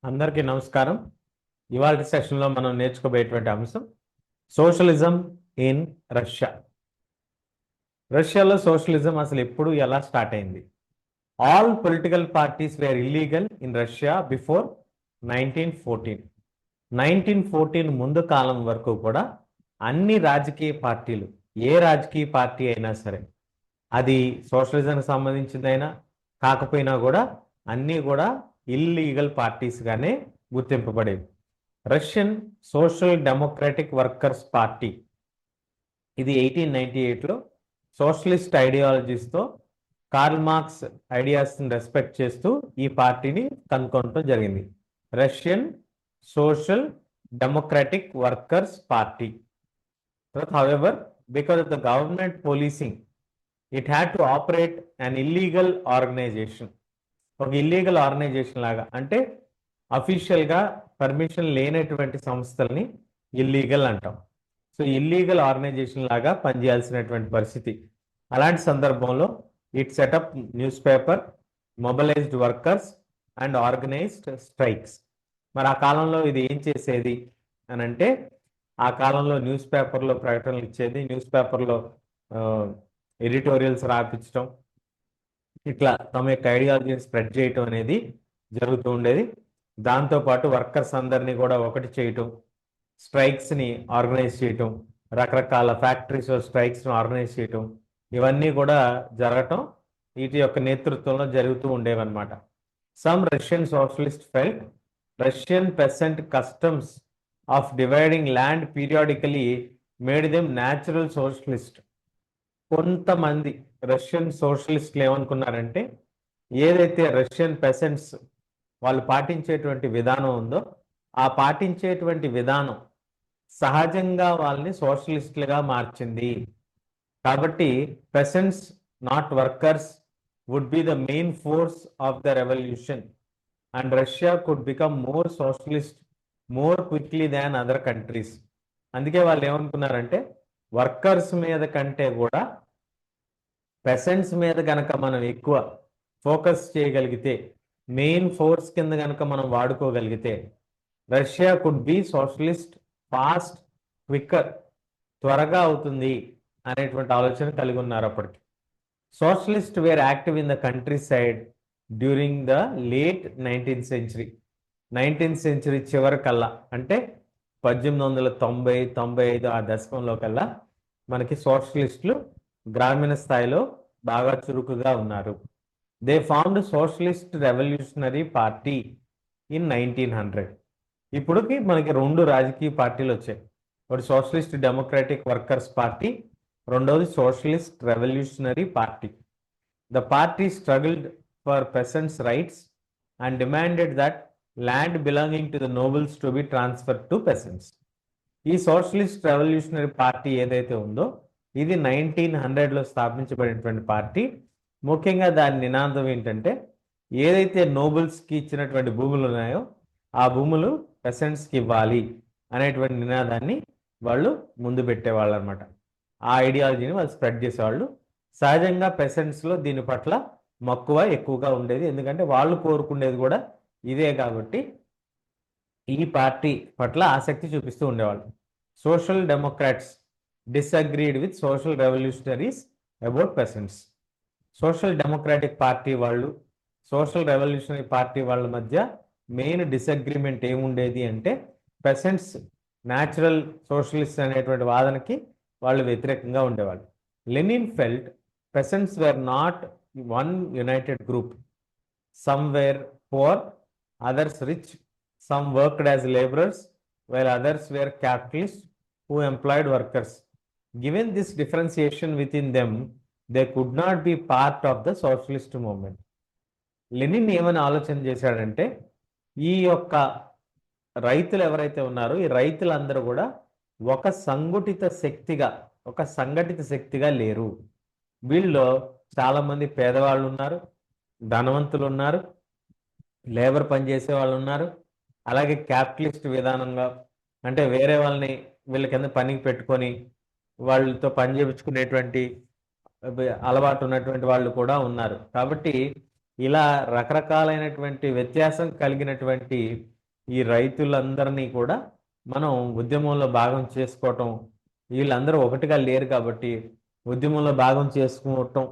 అందరికీ నమస్కారం. ఇవాళ సెషన్లో మనం నేర్చుకోబోయేటువంటి అంశం సోషలిజం ఇన్ రష్యా. రష్యాలో సోషలిజం అసలు ఎప్పుడు ఎలా స్టార్ట్ అయింది? All political parties were illegal in Russia before 1914. 1914 ముందు కాలం వరకు కూడా అన్ని రాజకీయ పార్టీలు, ఏ రాజకీయ పార్టీ అయినా సరే, అది సోషలిజంకి సంబంధించిందైనా కాకపోయినా కూడా అన్నీ కూడా ఇల్లీగల్ పార్టీస్గానే గుర్తింపబడేవి. Russian social democratic workers party, ఇది 1898లో సోషలిస్ట్ ఐడియాలజీస్తో కార్ల్ మార్క్స్ ఐడియాస్ని రెస్పెక్ట్ చేస్తూ ఈ పార్టీని కనుక్కోవడం జరిగింది. Russian social democratic workers party. However, because of the government policing, it had to operate an illegal organization. ఒక ఇల్లీగల్ ఆర్గనైజేషన్ లాగా, అంటే అఫీషియల్గా పర్మిషన్ లేనటువంటి సంస్థల్ని ఇల్లీగల్ అంటాం. సో ఇల్లీగల్ ఆర్గనైజేషన్ లాగా పనిచేయాల్సినటువంటి పరిస్థితి. అలాంటి సందర్భంలో it setup news paper, mobilised workers and organised strikes. మరి ఆ కాలంలో ఇది ఏం చేసేది అని అంటే, ఆ కాలంలో న్యూస్ పేపర్లో ప్రకటనలు ఇచ్చేది, న్యూస్ పేపర్లో ఎడిటోరియల్స్ రాపించడం, ఇట్లా తమ యొక్క ఐడియాలజీని స్ప్రెడ్ చేయటం అనేది జరుగుతూ ఉండేది. దాంతోపాటు వర్కర్స్ అందరినీ కూడా ఒకటి చేయటం, స్ట్రైక్స్ని ఆర్గనైజ్ చేయటం, రకరకాల ఫ్యాక్టరీస్ స్ట్రైక్స్ని ఆర్గనైజ్ చేయటం, ఇవన్నీ కూడా జరగటం వీటి యొక్క నేతృత్వంలో జరుగుతూ ఉండేవన్నమాట. Some Russian socialist felt Russian peasant customs of dividing land periodically made them natural socialist. కొంతమంది రష్యన్ సోషలిస్టులు ఏమనుకున్నారంటే, ఏదైతే రష్యన్ పెసెంట్స్ వాళ్ళు పాటించేటువంటి విధానం ఉందో, ఆ పాటించేటువంటి విధానం సహజంగా వాళ్ళని సోషలిస్టులుగా మార్చింది. కాబట్టి peasants, not workers, would be the main force of the revolution and Russia could become more socialist more quickly than other countries. అందుకే వాళ్ళు ఏమనుకున్నారంటే, వర్కర్స్ మీద కంటే కూడా పెసెంట్స్ మీద కనుక మనం ఎక్కువ ఫోకస్ చేయగలిగితే, మెయిన్ ఫోర్స్ కింద కనుక మనం వాడుకోగలిగితే, Russia could be socialist fast, quicker, త్వరగా అవుతుంది అనేటువంటి ఆలోచన కలిగి ఉన్నారు అప్పటికి. Socialist were active in the countryside during the late 19th century. 19th century చివరి కల్లా, అంటే 1890-95 ఆ దశకంలో కల్లా మనకి సోషలిస్టులు గ్రామీణ స్థాయిలో బాగా చురుకుగా ఉన్నారు. They formed socialist revolutionary party in 1900. ఇప్పుడుకి మనకి రెండు రాజకీయ పార్టీలు వచ్చాయి. ఒకటి సోషలిస్ట్ డెమోక్రటిక్ వర్కర్స్ పార్టీ, రెండవది socialist revolutionary party. The party struggled for peasants rights and demanded that land belonging to the nobles to be transfer to peasants. ఈ socialist revolutionary party ఏదైతే ఉందో, ఇది 1900లో స్థాపించబడినటువంటి పార్టీ. ముఖ్యంగా దాని నినాదం ఏంటంటే, ఏదైతే నోబుల్స్కి ఇచ్చినటువంటి భూములు ఉన్నాయో ఆ భూములు పెసెంట్స్కి ఇవ్వాలి అనేటువంటి నినాదాన్ని వాళ్ళు ముందు పెట్టేవాళ్ళు అనమాట. ఆ ఐడియాలజీని వాళ్ళు స్ప్రెడ్ చేసేవాళ్ళు. సహజంగా పెసెంట్స్లో దీని పట్ల మక్కువ ఎక్కువగా ఉండేది, ఎందుకంటే వాళ్ళు కోరుకునేది కూడా ఇదే కాబట్టి ఈ పార్టీ పట్ల ఆసక్తి చూపిస్తూ ఉండేవాళ్ళు. Social democrats disagreed with social revolutionaries about peasants. Social democratic party వాళ్ళు, సోషల్ రెవల్యూషనరీ పార్టీ వాళ్ళ మధ్య మెయిన్ డిసగ్రిమెంట్ ఏముండేది అంటే, పెసెంట్స్ న్యాచురల్ సోషలిస్ట్ అనేటువంటి వాదనకి వాళ్ళు వ్యతిరేకంగా ఉండేవాళ్ళు. Lenin felt peasants were not one united group. Some were poor, others rich, some worked as laborers while others were capitalists who employed workers. Given this differentiation within them, they could not be part of the socialist movement. Lenin ఏమని ఆలోచన చేశాడంటే, ఈ యొక్క రైతులు ఎవరైతే ఉన్నారో ఈ రైతులందరూ కూడా ఒక సంఘటిత శక్తిగా లేరు. వీళ్ళలో చాలామంది పేదవాళ్ళు ఉన్నారు, ధనవంతులు ఉన్నారు, లేబర్ పనిచేసే వాళ్ళు ఉన్నారు, అలాగే క్యాపిటలిస్ట్ విధానంగా, అంటే వేరే వాళ్ళని వీళ్ళ కింద పనికి పెట్టుకొని వాళ్ళతో పని చేయించుకునేటువంటి అలవాటు ఉన్నటువంటి వాళ్ళు కూడా ఉన్నారు. కాబట్టి ఇలా రకరకాలైనటువంటి వ్యత్యాసం కలిగినటువంటి ఈ రైతులందరినీ కూడా మనం ఉద్యమంలో భాగం చేసుకోవటం, వీళ్ళందరూ ఒకటిగా లేరు కాబట్టి ఉద్యమంలో భాగం చేసుకోవటం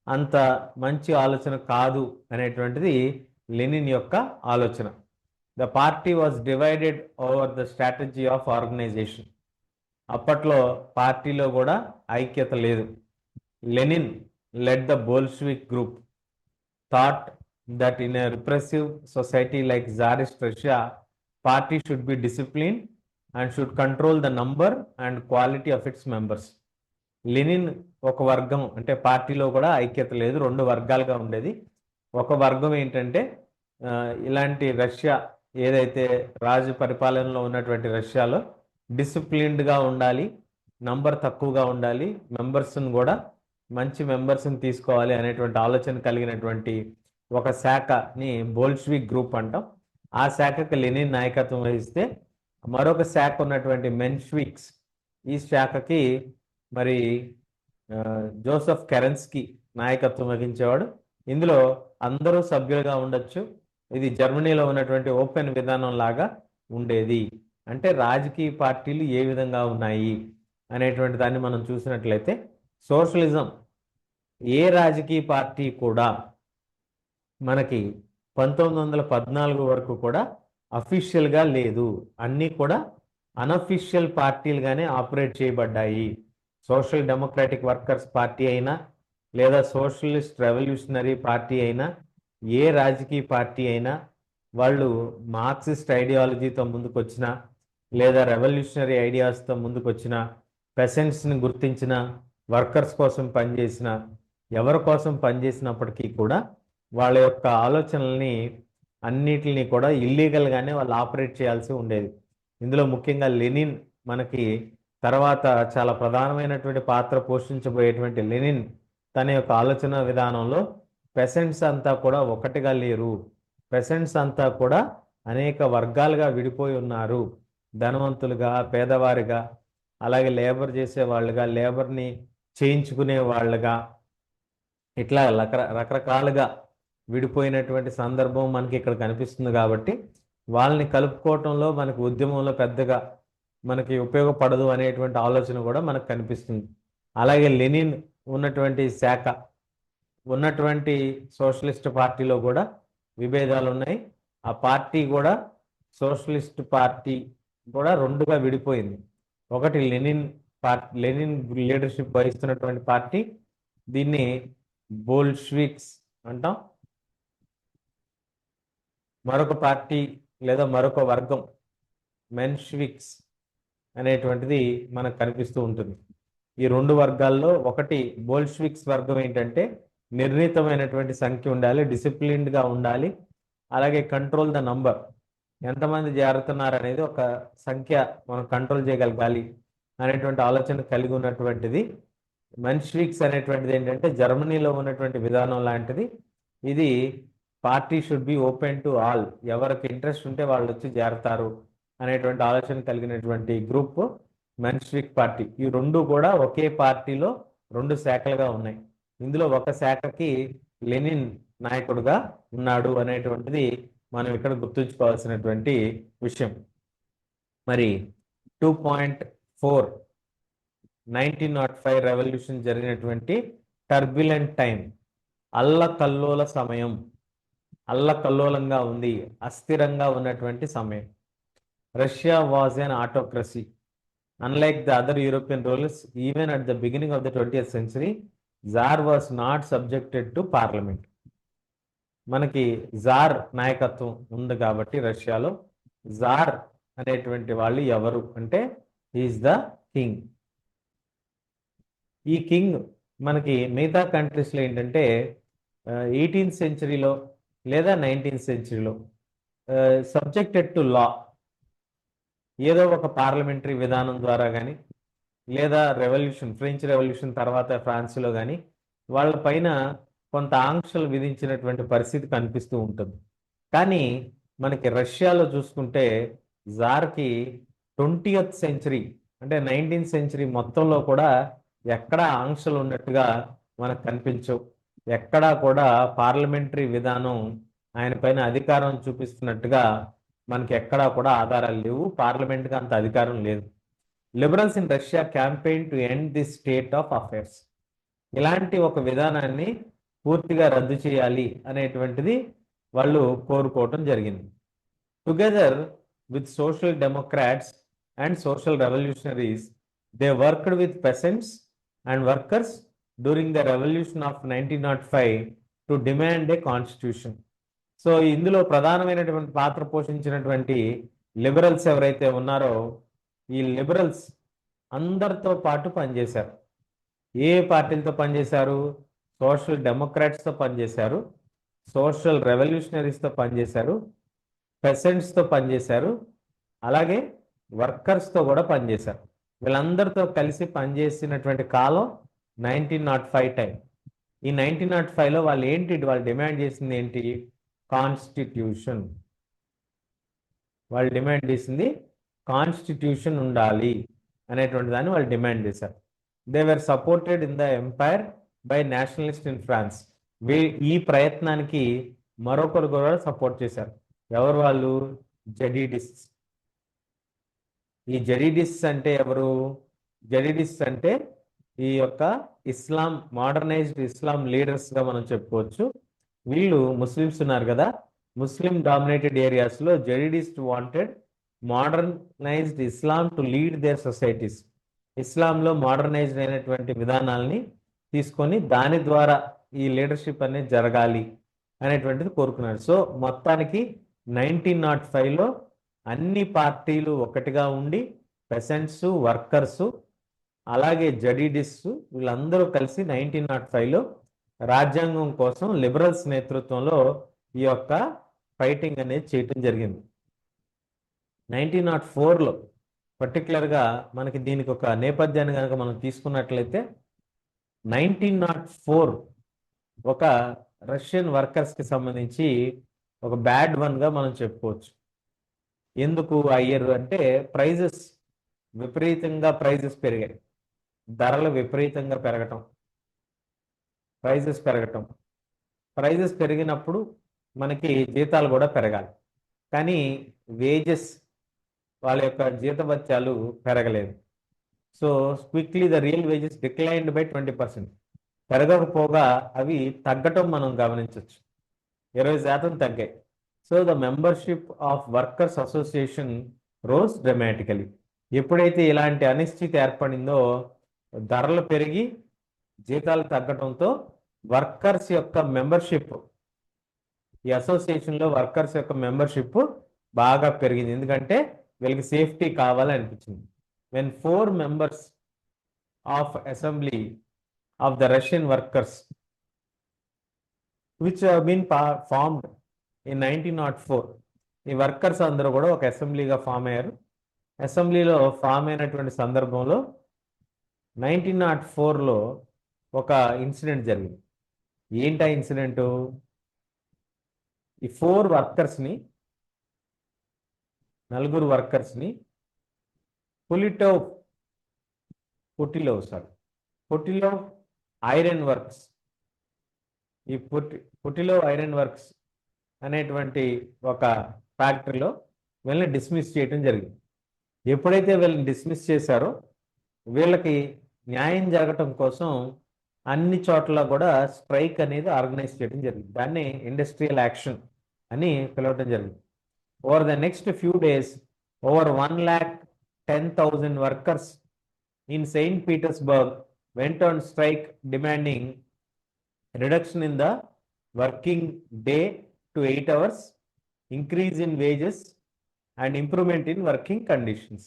అంత మంచి ఆలోచన కాదు అనేటువంటిది లెనిన్ యొక్క ఆలోచన. The party was divided over the strategy of organisation. అప్పట్లో పార్టీలో కూడా ఐక్యత లేదు. Lenin led the Bolshevik group thought that in a repressive society like Tsarist Russia, party should be disciplined and should control the number and quality of its members. Lenin ఒక వర్గం అంటే పార్టీలో కూడా ఐక్యత లేదు, రెండు వర్గాలుగా ఉండేది. ఒక వర్గం ఏంటంటే ఇలాంటి రష్యా ఏదైతే రాజు పరిపాలనలో ఉన్నటువంటి రష్యాలో డిసిప్లిన్డ్గా ఉండాలి, నంబర్ తక్కువగా ఉండాలి, మెంబర్స్ని కూడా మంచి మెంబర్స్ని తీసుకోవాలి అనేటువంటి ఆలోచన కలిగినటువంటి ఒక శాఖని బోల్షివిక్ గ్రూప్ అంటాం. ఆ శాఖకి లెనిన్ నాయకత్వం వహిస్తే మరొక శాఖ ఉన్నటువంటి మెన్షివిక్స్, ఈ శాఖకి మరి జోసెఫ్ కెరెన్స్కీ నాయకత్వం వహించేవాడు. ఇందులో అందరూ సభ్యులుగా ఉండొచ్చు. ఇది జర్మనీలో ఉన్నటువంటి ఓపెన్ విధానం లాగా ఉండేది. అంటే రాజకీయ పార్టీలు ఏ విధంగా ఉన్నాయి అనేటువంటి దాన్ని మనం చూసినట్లయితే సోషలిజం ఏ రాజకీయ పార్టీ కూడా మనకి 1914 వరకు కూడా అఫీషియల్గా లేదు. అన్నీ కూడా అనఫీషియల్ పార్టీలుగానే ఆపరేట్ చేయబడ్డాయి. సోషల్ డెమోక్రాటిక్ వర్కర్స్ పార్టీ అయినా లేదా సోషలిస్ట్ రెవల్యూషనరీ పార్టీ అయినా ఏ రాజకీయ పార్టీ అయినా వాళ్ళు మార్క్సిస్ట్ ఐడియాలజీతో ముందుకు వచ్చిన లేదా రెవల్యూషనరీ ఐడియాస్తో ముందుకు వచ్చిన, పెసెంట్స్ని గుర్తించిన, వర్కర్స్ కోసం పనిచేసిన, ఎవరి కోసం పనిచేసినప్పటికీ కూడా వాళ్ళ యొక్క ఆలోచనల్ని అన్నిటిని కూడా ఇల్లీగల్గానే వాళ్ళు ఆపరేట్ చేయాల్సి ఉండేది. ఇందులో ముఖ్యంగా లెనిన్ మనకి తర్వాత చాలా ప్రధానమైనటువంటి పాత్ర పోషించబోయేటువంటి లెనిన్ తన యొక్క ఆలోచన విధానంలో పెసెంట్స్ అంతా కూడా ఒకటిగా లేరు, పెసెంట్స్ అంతా కూడా అనేక వర్గాలుగా విడిపోయి ఉన్నారు. ధనవంతులుగా, పేదవారిగా, అలాగే లేబర్ చేసే వాళ్ళుగా, లేబర్ని చేయించుకునే వాళ్ళుగా, ఇట్లా రకరకాలుగా విడిపోయినటువంటి సందర్భం మనకి ఇక్కడ కనిపిస్తుంది. కాబట్టి వాళ్ళని కలుపుకోవటంలో మనకి ఉద్యమంలో పెద్దగా మనకి ఉపయోగపడదు అనేటువంటి ఆలోచన కూడా మనకు కనిపిస్తుంది. అలాగే లెనిన్ ఉన్నటువంటి శాఖ ఉన్నటువంటి సోషలిస్ట్ పార్టీలో కూడా విభేదాలు ఉన్నాయి. ఆ పార్టీ కూడా సోషలిస్ట్ పార్టీ కూడా రెండుగా విడిపోయింది. ఒకటి లెనిన్ లెనిన్ లీడర్షిప్ వహిస్తున్నటువంటి పార్టీ, దీన్ని బోల్షివిక్స్ అంటాం. మరొక పార్టీ లేదా మరొక వర్గం మెన్షివిక్స్ అనేటువంటిది మనకు కనిపిస్తూ ఉంటుంది. ఈ రెండు వర్గాల్లో ఒకటి బోల్షివిక్స్ వర్గం ఏంటంటే నిర్ణీతమైనటువంటి సంఖ్య ఉండాలి, డిసిప్లిన్డ్గా ఉండాలి, అలాగే కంట్రోల్ ద నంబర్, ఎంతమంది చేరుతున్నారు అనేది ఒక సంఖ్య మనం కంట్రోల్ చేయగలగాలి అనేటువంటి ఆలోచన కలిగి ఉన్నటువంటిది. మెన్షివిక్స్ అనేటువంటిది ఏంటంటే జర్మనీలో ఉన్నటువంటి విధానం లాంటిది. ఇది party should be open to all, ఎవరికి ఇంట్రెస్ట్ ఉంటే వాళ్ళు వచ్చి చేరతారు అనేటువంటి ఆలోచన కలిగినటువంటి గ్రూప్ మెన్షివిక్ పార్టీ. ఈ రెండు కూడా ఒకే పార్టీలో రెండు శాఖలుగా ఉన్నాయి. ఇందులో ఒక శాఖకి లెనిన్ నాయకుడుగా ఉన్నాడు అనేటువంటిది మనం ఇక్కడ గుర్తుంచుకోవాల్సినటువంటి విషయం. మరి 2.4 1905 రెవల్యూషన్ జరిగినటువంటి టర్బ్యులెంట్ టైం, అల్లకల్లోల సమయం, అల్లకల్లోలంగా ఉంది, అస్థిరంగా ఉన్నటువంటి సమయం. Russia was an autocracy. Unlike the other European rulers, even at the beginning of the 20th century, Tsar was not subjected to parliament. మనకి జార్ నాయకత్వం ఉంది కాబట్టి రష్యాలో జార్ అనేటువంటి వాళ్ళు ఎవరు అంటే ఈజ్ ద కింగ్. ఈ కింగ్ మనకి మిగతా కంట్రీస్లో ఏంటంటే 18th సెంచరీలో లేదా 19th సెంచరీలో సబ్జెక్టెడ్ టు లా, ఏదో ఒక పార్లమెంటరీ విధానం ద్వారా కానీ లేదా ఫ్రెంచ్ రెవల్యూషన్ తర్వాత ఫ్రాన్స్లో కానీ వాళ్ళ పైన కొంత ఆంక్షలు విధించినటువంటి పరిస్థితి కనిపిస్తూ ఉంటుంది. కానీ మనకి రష్యాలో చూసుకుంటే జార్కి 20th సెంచరీ అంటే 19th సెంచరీ మొత్తంలో కూడా ఎక్కడా ఆంక్షలు ఉన్నట్టుగా మనకు కనిపించవు. ఎక్కడా కూడా పార్లమెంటరీ విధానం ఆయన పైన అధికారం చూపిస్తున్నట్టుగా మనకి ఎక్కడా కూడా ఆధారాలు లేవు. పార్లమెంట్కి అంత అధికారం లేదు. Liberals in Russia campaign to end the state of affairs. ఇలాంటి ఒక విధానాన్ని పూర్తిగా రద్దు చేయాలి అనేటువంటిది వాళ్ళు కోరుకోవటం జరిగింది. Together with social democrats and social revolutionaries, they worked with peasants and workers during the revolution of 1905 to demand a constitution. So ఇందులో ప్రధానమైనటువంటి పాత్ర పోషించినటువంటి లిబరల్స్ ఎవరైతే ఉన్నారో ఈ లిబరల్స్ అందరితో పాటు పనిచేశారు. ఏ పార్టీలతో పనిచేశారు? సోషల్ డెమోక్రాట్స్తో పనిచేశారు, సోషల్ రెవల్యూషనరీస్తో పనిచేశారు, పెసెంట్స్తో పనిచేశారు, అలాగే వర్కర్స్తో కూడా పనిచేశారు. వీళ్ళందరితో కలిసి పనిచేసినటువంటి కాలం 1905 టైం. ఈ 1905లో వాళ్ళు డిమాండ్ చేసింది ఏంటి? కాన్స్టిట్యూషన్. వాళ్ళు డిమాండ్ చేసింది కాన్స్టిట్యూషన్ ఉండాలి అనేటువంటి దాన్ని వాళ్ళు డిమాండ్ చేశారు. They were supported in the empire by nationalist in France. ఈ ప్రయత్నానికి మరొకరు కూడా సపోర్ట్ చేశారు. ఎవరు వాళ్ళు? జడీడిస్ట్. ఈ జడీడిస్ట్ అంటే ఎవరు? జడీడిస్ట్ అంటే ఈ యొక్క ఇస్లాం, మోడర్నైజ్డ్ ఇస్లాం లీడర్స్గా మనం చెప్పుకోవచ్చు. వీళ్ళు ముస్లిమ్స్ ఉన్నారు కదా, ముస్లిం డామినేటెడ్ ఏరియాస్లో Jadidist wanted modernized Islam to lead their societies. ఇస్లాంలో మోడర్నైజ్డ్ అయినటువంటి విధానాలని తీసుకొని దాని ద్వారా ఈ లీడర్షిప్ అనేది జరగాలి అనేటువంటిది కోరుకున్నారు. సో మొత్తానికి 1905లో అన్ని పార్టీలు ఒకటిగా ఉండి పెసెంట్స్, వర్కర్సు, అలాగే జడీడిస్ట్ వీళ్ళందరూ కలిసి 1905లో రాజ్యాంగం కోసం లిబరల్స్ నేతృత్వంలో ఈ యొక్క ఫైటింగ్ అనేది చేయటం జరిగింది. 1904లో పర్టికులర్గా మనకి దీనికి ఒక నేపథ్యాన్ని కనుక మనం తీసుకున్నట్లయితే 1904 ఒక రష్యన్ వర్కర్స్కి సంబంధించి ఒక బ్యాడ్ వన్గా మనం చెప్పుకోవచ్చు. ఎందుకు ఆ ఇయర్ అంటే విపరీతంగా ప్రైజెస్ పెరిగాయి. ధరలు విపరీతంగా పెరగటం, ప్రైజెస్ పెరిగినప్పుడు మనకి జీతాలు కూడా పెరగాలి. కానీ వేజెస్, వాళ్ళ యొక్క జీతభత్యాలు పెరగలేదు. So quickly the real wages declined by 20%. పెరగకపోగా అవి తగ్గటం మనం గమనించవచ్చు. 20% తగ్గాయి. So the membership of workers association rose డ్రమాటికలీ. ఎప్పుడైతే ఇలాంటి అనిశ్చితి ఏర్పడిందో, ధరలు పెరిగి జీతాలు తగ్గడంతో వర్కర్స్ యొక్క మెంబర్షిప్, ఈ అసోసియేషన్లో వర్కర్స్ యొక్క మెంబర్షిప్ బాగా పెరిగింది. ఎందుకంటే వీళ్ళకి safety కావాలనిపించింది. when 4 members of assembly of the Russian workers which have been formed in 1904, ఈ వర్కర్స్ అందరూ కూడా ఒక అసెంబ్లీగా ఫామ్ అయ్యారు. అసెంబ్లీలో ఫామ్ అయినటువంటి సందర్భంలో 1904లో ఒక ఇన్సిడెంట్ జరిగింది. ఏంటి ఆ ఇన్సిడెంటు? ఈ 4 వర్కర్స్ని, 4 వర్కర్స్ని పుటిలోవ్ ఐరన్ వర్క్స్, ఈ పుటిలోవ్ ఐరన్ వర్క్స్ అనేటువంటి ఒక ఫ్యాక్టరీలో వీళ్ళని డిస్మిస్ చేయడం జరిగింది. ఎప్పుడైతే వీళ్ళని డిస్మిస్ చేశారో వీళ్ళకి న్యాయం జరగటం కోసం అన్ని చోట్ల కూడా స్ట్రైక్ అనేది ఆర్గనైజ్ చేయడం జరిగింది. దాన్ని ఇండస్ట్రియల్ యాక్షన్ అని పిలవటం జరిగింది. Over the next few days over 1,10,000 workers in St. Petersburg went on strike demanding reduction in the working day to 8 hours, increase in wages and improvement in working conditions.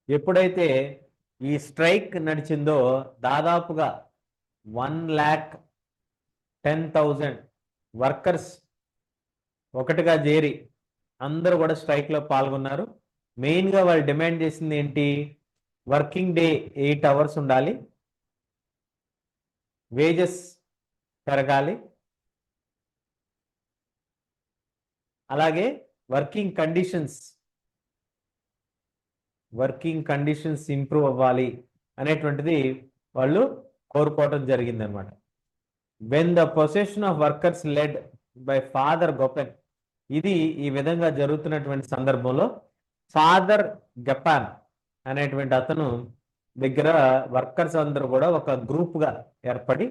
ఎప్పుడైతే ఈ strike నడిచిందో దాదాపుగా 1,10,000 workers ఒకటిగా చేరి అందరూ కూడా స్ట్రైక్లో పాల్గొన్నారు. మెయిన్గా వాళ్ళు డిమాండ్ చేసింది ఏంటి? వర్కింగ్ డే 8 hours ఉండాలి, వేజెస్ పెరగాలి, అలాగే working conditions working conditions improve అవ్వాలి అనేటువంటిది వాళ్ళు కోరుకోవడం జరిగింది అనమాట. When the possession of workers led by Father Gapon, ఇది ఈ విధంగా జరుగుతున్నటువంటి సందర్భంలో ఫాదర్ గపాన్ అనేటువంటి అతను దగ్గర వర్కర్స్ అందరూ కూడా ఒక గ్రూప్గా ఏర్పడి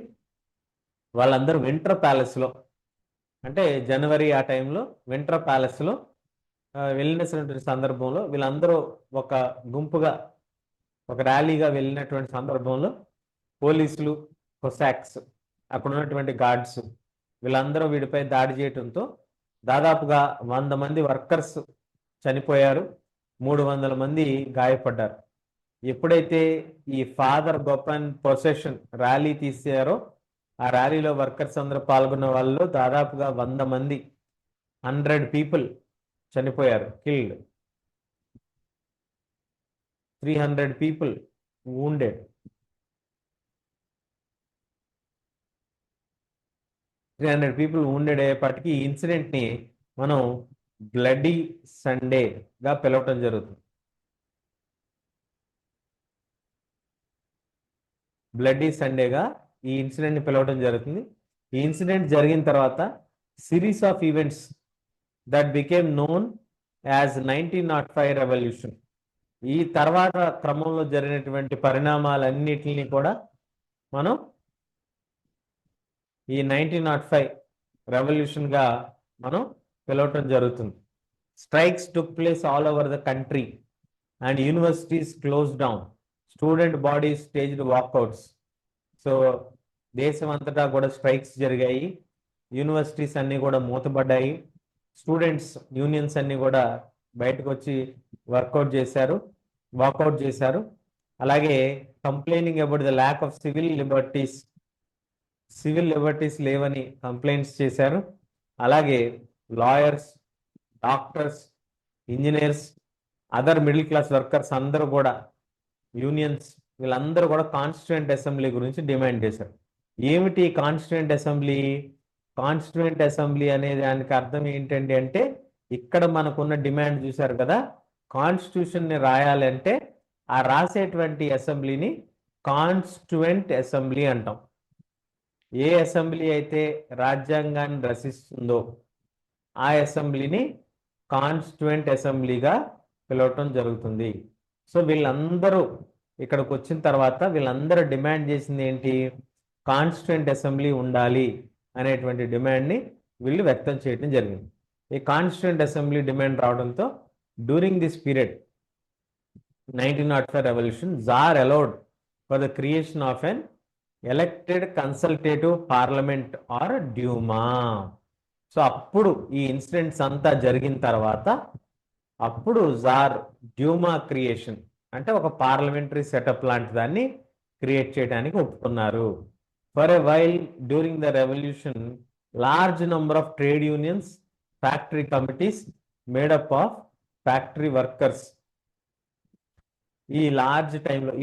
వాళ్ళందరూ వింటర్ ప్యాలెస్లో, అంటే జనవరి ఆ టైంలో వింటర్ ప్యాలెస్లో వెళ్ళినటువంటి సందర్భంలో వీళ్ళందరూ ఒక గుంపుగా ఒక ర్యాలీగా వెళ్ళినటువంటి సందర్భంలో పోలీసులు, కొసాక్స్, అక్కడ ఉన్నటువంటి గార్డ్స్ వీళ్ళందరూ వీడిపై దాడి చేయడంతో దాదాపుగా 100 మంది వర్కర్స్ చనిపోయారు, 300 మంది గాయపడ్డారు. ఎప్పుడైతే ఈ ఫాదర్ గొప్పన్ పొసెషన్ ర్యాలీ తీసారో ఆ ర్యాలీలో వర్కర్స్ అందరూ పాల్గొన్న వాళ్ళు దాదాపుగా 100 మంది 100 పీపుల్ చనిపోయారు, killed, 300 people wounded. 300 people wounded అయ్యేపాటికి ఈ ఇన్సిడెంట్ని మనం బ్లడీ సండేగా పిలవటం జరుగుతుంది. బ్లడీ సండేగా ఈ ఇన్సిడెంట్ని పిలవటం జరుగుతుంది. ఈ ఇన్సిడెంట్ జరిగిన తర్వాత series of events that became known as 1905 revolution, ఈ తర్వాత క్రమంలో జరిగినటువంటి పరిణామాలన్నిటిని కూడా మనం ఈ 1905 రెవల్యూషన్గా మనం పిలవటం జరుగుతుంది. Strikes took place all over the country and universities close down, student bodies staged walkouts. So దేశం అంతటా కూడా స్ట్రైక్స్ జరిగాయి, యూనివర్సిటీస్ అన్నీ కూడా మూతపడ్డాయి, స్టూడెంట్స్ యూనియన్స్ అన్నీ కూడా బయటకు వచ్చి వాకౌట్ చేశారు. అలాగే complaining about the lack of civil liberties లేవని కంప్లైంట్స్ చేశారు. అలాగే lawyers, doctors, engineers, other middle class workers అందరూ కూడా యూనియన్స్ వీళ్ళందరూ కూడా కాన్స్టిట్యూయెంట్ అసెంబ్లీ గురించి డిమాండ్ చేశారు. ఏమిటి కాన్స్టిట్యూయెంట్ అసెంబ్లీ? కాన్స్టిట్యూయెంట్ అసెంబ్లీ అనే దానికి అర్థం ఏంటండి అంటే, ఇక్కడ మనకున్న డిమాండ్ చూశారు కదా, కాన్స్టిట్యూషన్ని రాయాలంటే ఆ రాసేటువంటి అసెంబ్లీని కాన్స్టిట్యూయెంట్ అసెంబ్లీ అంటాం. ఏ అసెంబ్లీ అయితే రాజ్యాంగాన్ని రచిస్తుందో ఆ అసెంబ్లీని కాన్స్టిట్యూయెంట్ అసెంబ్లీగా పిలవటం జరుగుతుంది. సో వీళ్ళందరూ ఇక్కడికి వచ్చిన తర్వాత వీళ్ళందరూ డిమాండ్ చేసింది ఏంటి? కాన్స్టిట్యూయెంట్ అసెంబ్లీ ఉండాలి అనేటువంటి డిమాండ్ని వీళ్ళు వ్యక్తం చేయడం జరిగింది. ఈ కాన్స్టిట్యూయెంట్ అసెంబ్లీ డిమాండ్ రావడంతో during this period 1905 revolution, tsar allowed for the creation of an elected consultative parliament or Duma. So అప్పుడు ఈ ఇన్సిడెంట్స్ అంతా జరిగిన తర్వాత అప్పుడు జార్ డ్యూమా క్రియేషన్ అంటే ఒక పార్లమెంటరీ సెటప్ లాంటి దాన్ని క్రియేట్ చేయడానికి ఒప్పుకున్నారు. For a while during the revolution large number of trade unions, factory committees made up of factory workers,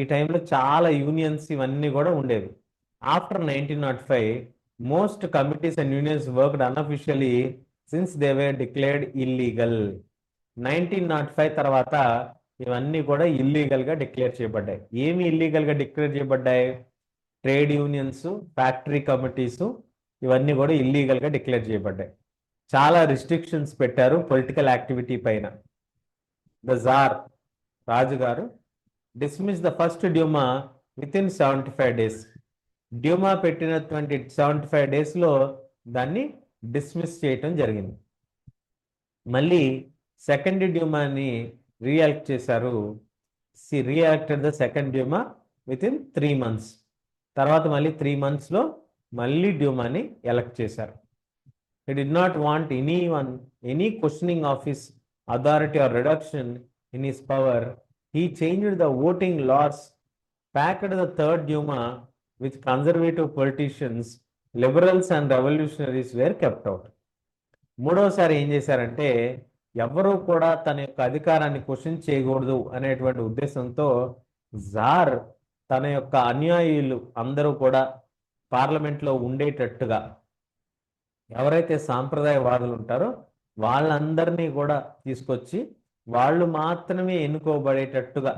ఈ టైంలో చాలా యూనియన్స్ ఇవన్నీ కూడా ఉండేవి. After 1905 most committees and unions worked unofficially since they were declared illegal. 1905 తర్వాత ఇవన్నీ కూడా ఇల్లీగల్గా డిక్లేర్ చేయబడ్డాయి. ఏమి ఇల్లీగల్గా డిక్లేర్ చేయబడ్డాయి? ట్రేడ్ యూనియన్స్, ఫ్యాక్టరీ కమిటీస్ ఇవన్నీ కూడా ఇల్లీగల్గా డిక్లేర్ చేయబడ్డాయి. చాలా రిస్ట్రిక్షన్స్ పెట్టారు పొలిటికల్ యాక్టివిటీ పైన. ద జార్ రాజుగారు dismiss the first Duma with in 75 days. Duma పెట్టినటువంటి 75 daysలో దాన్ని డిస్మిస్ చేయటం జరిగింది. మళ్ళీ సెకండ్ డ్యూమాని రీఎలెక్ట్ చేశారు. Re-elected the second Duma with in 3 months. తర్వాత మళ్ళీ 3 monthsలో మళ్ళీ డ్యూమాని ఎలెక్ట్ చేశారు. He did not want any questioning of his authority or reduction in his power. He changed the voting laws, packed the third Duma with conservative politicians, liberals and revolutionaries were kept out. మూడోసారి ఏం చేశారంటే, ఎవరు కూడా తన యొక్క అధికారాన్ని question చేయకూడదు అనేటువంటి ఉద్దేశంతో జార్ తన యొక్క అనుయాయులు అందరూ కూడా పార్లమెంట్లో ఉండేటట్టుగా, ఎవరైతే సాంప్రదాయవాదులు ఉంటారో వాళ్ళందరినీ కూడా తీసుకొచ్చి వాళ్ళు మాత్రమే ఎన్నుకోబడేటట్టుగా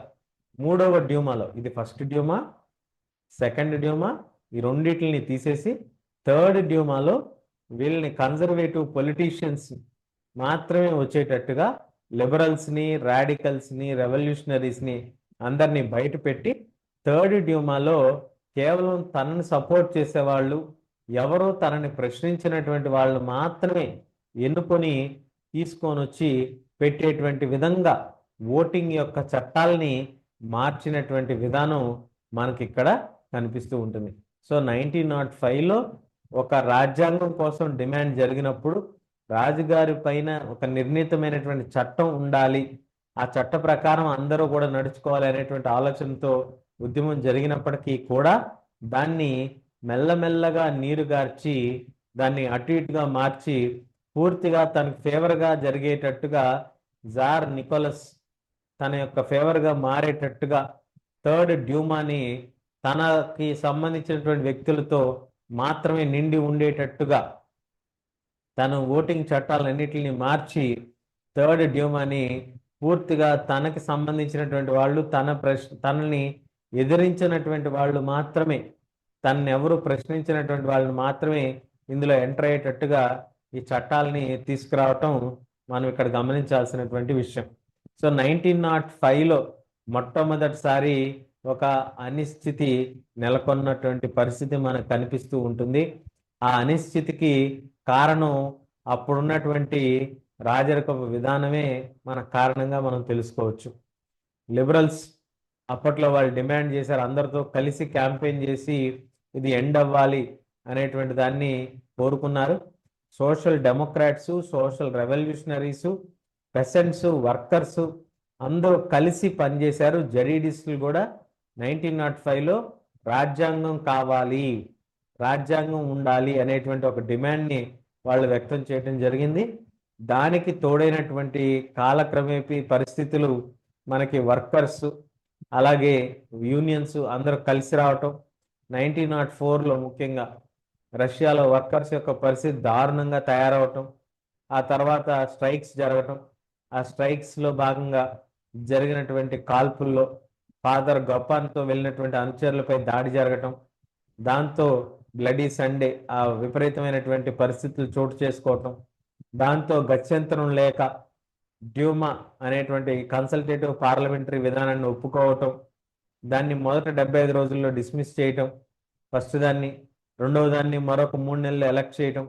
మూడవ డ్యూమాలో, ఇది ఫస్ట్ డ్యూమా, సెకండ్ డ్యూమా, ఈ రెండిటిని తీసేసి థర్డ్ డ్యూమాలో వీళ్ళని కన్జర్వేటివ్ పొలిటీషియన్స్ మాత్రమే వచ్చేటట్టుగా లిబరల్స్ని, రాడికల్స్ని, రెవల్యూషనరీస్ని అందరినీ బయట పెట్టి థర్డ్ డ్యూమాలో కేవలం తనని సపోర్ట్ చేసేవాళ్ళు, ఎవరో తనని ప్రశ్నించినటువంటి వాళ్ళు మాత్రమే ఎన్నుకొని తీసుకొని వచ్చి పెట్టేటువంటి విధంగా ఓటింగ్ యొక్క చట్టాలని మార్చినటువంటి విధానం మనకి ఇక్కడ కనిపిస్తూ ఉంటుంది. సో 1905లో ఒక రాజ్యాంగం కోసం డిమాండ్ జరిగినప్పుడు రాజుగారి పైన ఒక నిర్ణీతమైనటువంటి చట్టం ఉండాలి, ఆ చట్ట ప్రకారం అందరూ కూడా నడుచుకోవాలి అనేటువంటి ఆలోచనతో ఉద్యమం జరిగినప్పటికీ కూడా దాన్ని మెల్లమెల్లగా నీరుగార్చి దాన్ని అటు ఇటుగా మార్చి పూర్తిగా తనకు ఫేవర్గా జరిగేటట్టుగా జార్ నికోలస్ తన యొక్క ఫేవర్గా మారేటట్టుగా థర్డ్ డ్యూమాని తనకి సంబంధించినటువంటి వ్యక్తులతో మాత్రమే నిండి ఉండేటట్టుగా తను ఓటింగ్ చట్టాలన్నిటిని మార్చి థర్డ్ డ్యూమాని పూర్తిగా తనకి సంబంధించినటువంటి వాళ్ళు, తనని ఎదిరించినటువంటి వాళ్ళు మాత్రమే, తనని ఎవరు ప్రశ్నించినటువంటి వాళ్ళని మాత్రమే ఇందులో ఎంటర్ అయ్యేటట్టుగా ఈ చట్టాలని తీసుకురావటం మనం ఇక్కడ గమనించాల్సినటువంటి విషయం. సో 1905లో మొట్టమొదటిసారి ఒక అనిశ్చితి నెలకొన్నటువంటి పరిస్థితి మనకు కనిపిస్తూ ఉంటుంది. ఆ అనిశ్చితికి కారణం అప్పుడున్నటువంటి రాజరికపు విధానమే మన కారణంగా మనం తెలుసుకోవచ్చు. లిబరల్స్ అప్పట్లో వాళ్ళు డిమాండ్ చేశారు, అందరితో కలిసి క్యాంపెయిన్ చేసి ఇది ఎండ్ అవ్వాలి అనేటువంటి దాన్ని కోరుకున్నారు. Social democrats, social revolutionaries, peasants, workers అందరూ కలిసి పనిచేశారు. జరీడిస్టులు కూడా 1905లో రాజ్యాంగం కావాలి, రాజ్యాంగం ఉండాలి అనేటువంటి ఒక డిమాండ్ని వాళ్ళు వ్యక్తం చేయడం జరిగింది. దానికి తోడైనటువంటి కాలక్రమేపీ పరిస్థితులు మనకి వర్కర్స్ అలాగే యూనియన్స్ అందరూ కలిసి రావటం, 1904లో ముఖ్యంగా రష్యాలో వర్కర్స్ యొక్క పరిస్థితి దారుణంగా తయారవటం, ఆ తర్వాత స్ట్రైక్స్ జరగటం, ఆ స్ట్రైక్స్లో భాగంగా జరిగినటువంటి కాల్పుల్లో ఫాదర్ గొప్పాన్తో వెళ్ళినటువంటి అనుచరులపై దాడి జరగటం, దాంతో బ్లడీ సండే ఆ విపరీతమైనటువంటి పరిస్థితులు చోటు చేసుకోవటం, దాంతో గత్యంతరం లేక డ్యూమా అనేటువంటి కన్సల్టేటివ్ పార్లమెంటరీ విధానాన్ని ఒప్పుకోవటం, దాన్ని మొదట 75 రోజుల్లో డిస్మిస్ చేయటం, ఫస్ట్ దాన్ని, రెండవ దాన్ని మరొక 3 నెలలు ఎలక్ట్ చేయటం,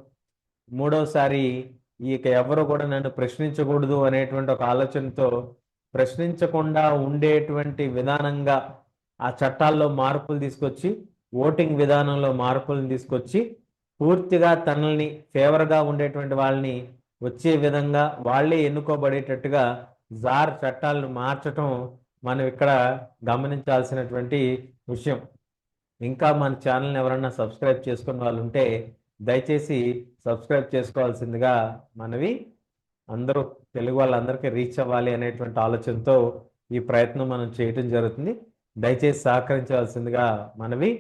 మూడవసారి ఇక ఎవరు కూడా నన్ను ప్రశ్నించకూడదు అనేటువంటి ఒక ఆలోచనతో ప్రశ్నించకుండా ఉండేటువంటి విధానంగా ఆ చట్టాల్లో మార్పులు తీసుకొచ్చి, ఓటింగ్ విధానంలో మార్పులను తీసుకొచ్చి పూర్తిగా తనల్ని ఫేవర్గా ఉండేటువంటి వాళ్ళని వచ్చే విధంగా వాళ్ళే ఎన్నుకోబడేటట్టుగా జార్ చట్టాలను మార్చటం మనం ఇక్కడ గమనించాల్సినటువంటి విషయం. ఇంకా మన ఛానల్ని ఎవరన్నా సబ్స్క్రైబ్ చేసుకున్న వాళ్ళు ఉంటే దయచేసి సబ్స్క్రైబ్ చేసుకోవాల్సిందిగా మనవి. అందరూ తెలుగు వాళ్ళందరికీ రీచ్ అవ్వాలి అనేటువంటి ఆలోచనతో ఈ ప్రయత్నం మనం చేయటం జరుగుతుంది. దయచేసి సహకరించవలసిందిగా మనవి.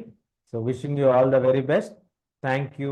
So wishing you all the very best. Thank you.